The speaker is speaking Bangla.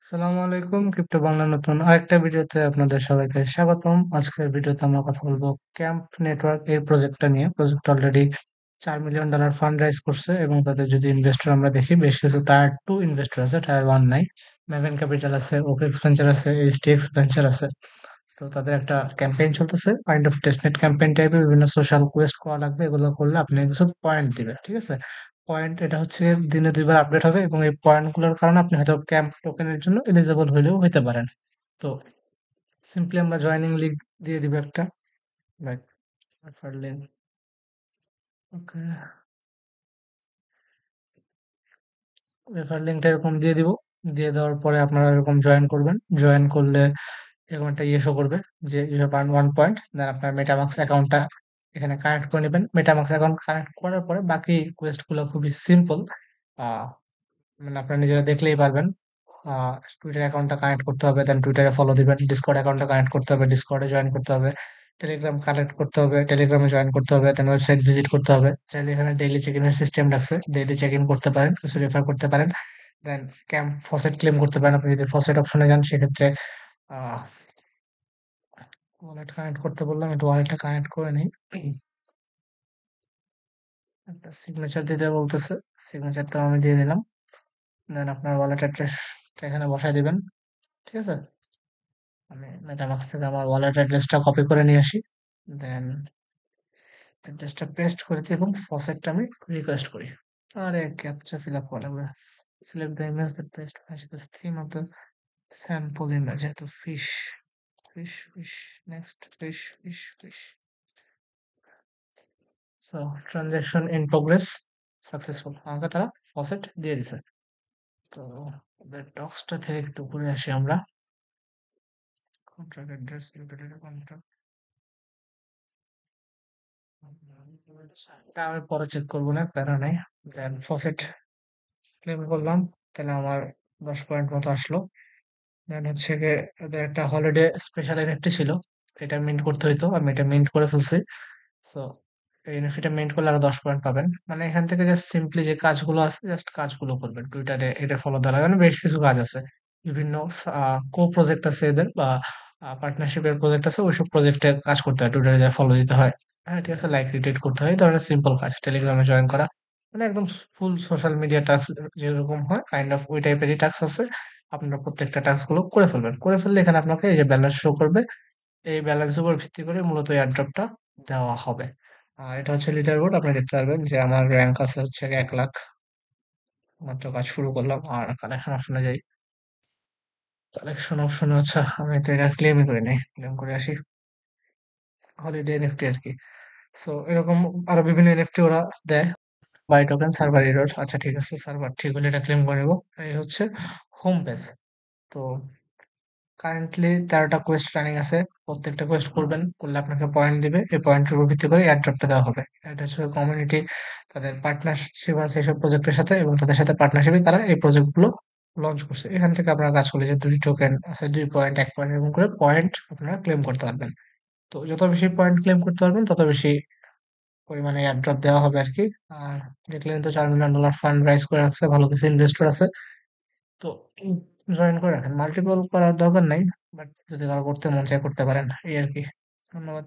আসসালামু আলাইকুম, ক্রিপ্টো বাংলা নতুন আরেকটা ভিডিওতে আপনাদের সবাইকে স্বাগতম। আজকের ভিডিওতে আমরা কথা বলবো ক্যাম্প নেটওয়ার্ক এই প্রজেক্টটা নিয়ে। Project already $4 million fund rise করছে এবং তাদের যদি ইনভেস্টর আমরা দেখি, বেশ কিছু টায়ার টু ইনভেস্টর আছে, টায়ার ওয়ান নাই। ম্যাভেন ক্যাপিটাল আছে, ওকেক্স ভেঞ্চার আছে, এইচটিএক্স ভেঞ্চার আছে। তো তাদের একটা ক্যাম্পেইন চলতেছে, কাইন্ড অফ টেস্টনেট ক্যাম্পেইন টাইপের। বিভিন্ন সোশ্যাল কোয়েস্ট করা লাগবে, এগুলো করলে আপনি কিছু পয়েন্ট দিবে, ঠিক আছে? পয়েন্ট এটা হচ্ছে দিনে 2বার আপডেট হবে এবং এই পয়েন্ট গুলোর কারণে আপনি হয়তো ক্যাম্প টোকেনের জন্য এলিজিবল হইলেও হইতে পারেন। তো সিম্পলি আমরা জয়েনিং লিঙ্ক দিয়ে দিব একটা, লাইক রেফার লিঙ্ক। ওকে, রেফার লিঙ্কটা এরকম দিয়ে দিব। দিয়ে দেওয়ার পরে আপনারা এরকম জয়েন করবেন। জয়েন করলে এরকম একটা ইয়ে শো করবে যে ইউ হ্যাভ আর্ন 1 পয়েন্ট। দেন আপনার মেটামাক্স অ্যাকাউন্টটা এখানে কানেক্ট করে নেবেন। মেটামাক্স অ্যাকাউন্ট কানেক্ট করার পরে বাকি কোয়েস্ট গুলো খুবই সিম্পল। আহ মানে আপনারা নিজেরা দেখলেই পারবেন। টুইটার অ্যাকাউন্টটা কানেক্ট করতে হবে, দেন টুইটারে ফলো দিবেন। ডিসকর্ড অ্যাকাউন্টটা কানেক্ট করতে হবে, ডিসকর্ডে জয়েন করতে হবে। টেলিগ্রাম কানেক্ট করতে হবে, টেলিগ্রামে জয়েন করতে হবে। দেন ওয়েবসাইট ভিজিট করতে হবে। চাইলে এখানে ডেইলি চেক ইনের সিস্টেম রাখছে, ডেইলি চেক ইন করতে পারেন, কিছু রেফার করতে পারেন। দেন ক্যাম্প ফসেট ক্লেম করতে পারেন। আপনি যদি ফসেট অপশনে যান সেক্ষেত্রে আহ ওয়ালেট কানেক্ট করতে বললাম, একটু ওয়ালেটটা কানেক্ট করে নিই। একটা সিগনেচার দিতে বলতেছে, সিগনেচারটা আমি দিয়ে দিলাম। দেন আপনার ওয়ালেট অ্যাড্রেসটা এখানে বসায় দিবেন, ঠিক আছে? আমি মেটামাক্স থেকে আমার ওয়ালেট অ্যাড্রেসটা কপি করে নিয়ে আসি। দেন অ্যাড্রেসটা পেস্ট করে দিই এবং ফসেটটা আমি রিকোয়েস্ট করি। আরে ক্যাপচা ফিল আপ করা লাগবে। Select the image that best match the theme of the sample image. যেহেতু fish fish fish, next fish fish fish. So transaction in progress, successful. আমাকে তারা ফসেট দিয়ে দিছে। তো ডক্সটা থেকে একটু ঘুরে আসি আমরা। কন্ট্রাক্ট অ্যাড্রেস, কন্ট্রাক্ট, এটা আমি পরে চেক করবো না, প্যারা নাই। দেন ফসেট ক্লেম করলাম, তাহলে আমার 10 পয়েন্ট মতো আসলো। দেন হচ্ছে গিয়ে এদের একটা হলিডে স্পেশাল এনএফটি ছিল, এটা মিন্ট করতে হইতো, আমি এটা মিন্ট করে ফেলছি। সো এই এনএফটিটা মিন্ট করলে আরো 10 পয়েন্ট পাবেন। মানে এখান থেকে জাস্ট সিম্পলি যে কাজগুলো আছে, জাস্ট কাজগুলো করবেন। টুইটারে এটা ফলো দেওয়া লাগে, মানে বেশ কিছু কাজ আছে। বিভিন্ন কো প্রজেক্ট আছে এদের, বা পার্টনারশিপের প্রজেক্ট আছে, ওইসব প্রজেক্টে কাজ করতে হয়, টুইটারে যা ফলো দিতে হয়। হ্যাঁ, ঠিক আছে, লাইক রিটুইট করতে হয়, এই ধরনের সিম্পল কাজ। টেলিগ্রামে জয়েন করা, মানে একদম ফুল সোশ্যাল মিডিয়া টাস্ক যেরকম হয়, কাইন্ড অফ ওই টাইপেরই টাস্ক আছে। আপনারা প্রত্যেকটা টাস্ক গুলো করে ফেলবেন। করে ফেললে এখানে আপনাকে এই যে ব্যালেন্স শো করবে, এই ব্যালেন্সের উপর ভিত্তি করে মূলত এয়ারড্রপটা দেওয়া হবে। আর এটা হচ্ছে লিডার বোর্ড, আপনি দেখতে পারবেন যে আমার র্যাঙ্ক আছে হচ্ছে 1 লাখ। মাত্র কাজ শুরু করলাম। আর কালেকশন অপশনে যাই। কালেকশন অপশনে, আচ্ছা আমি তো এটা ক্লেমই করি নাই, ক্লেম করে আসি। হলিডে এনএফটি আর কি। সো এরকম আরো বিভিন্ন এনএফটি ওরা দেয়। বাই টোকেন, সার্ভার এরর, আচ্ছা ঠিক আছে, সার্ভার ঠিক হলে এটা ক্লেম করে নেবো। এই হচ্ছে হোম পেজ। তো কারেন্টলি 13টা কোয়েস্ট রানিং আছে। প্রত্যেকটা কোয়েস্ট করবেন, করলে আপনাকে পয়েন্ট দিবে। এই পয়েন্টের উপর ভিত্তি করে এয়ারড্রপটা দেওয়া হবে। এটা হচ্ছে কমিউনিটি, তাদের পার্টনারশিপ আছে এইসব প্রজেক্টের সাথে, এবং তাদের সাথে পার্টনারশিপে তারা এই প্রজেক্ট গুলো লঞ্চ করছে। এখান থেকে আপনারা কাজ করলে যে 2টি টোকেন আছে, 2 পয়েন্ট, 1 পয়েন্ট, এরকম করে পয়েন্ট আপনারা ক্লেম করতে পারবেন। তো যত বেশি পয়েন্ট ক্লেম করতে পারবেন, তত বেশি পরিমাণে এয়ারড্রপ দেওয়া হবে আর কি। আর দেখলেন তো $4 মিলিয়ন ফান্ড রাইজ করে রাখছে, ভালো কিছু ইনভেস্টর আছে। তো জয়েন করে রাখেন, মাল্টিপল করার দরকার নাই, বাট যদি কারো করতে মন চায় করতে পারেন, এই আর কি। ধন্যবাদ।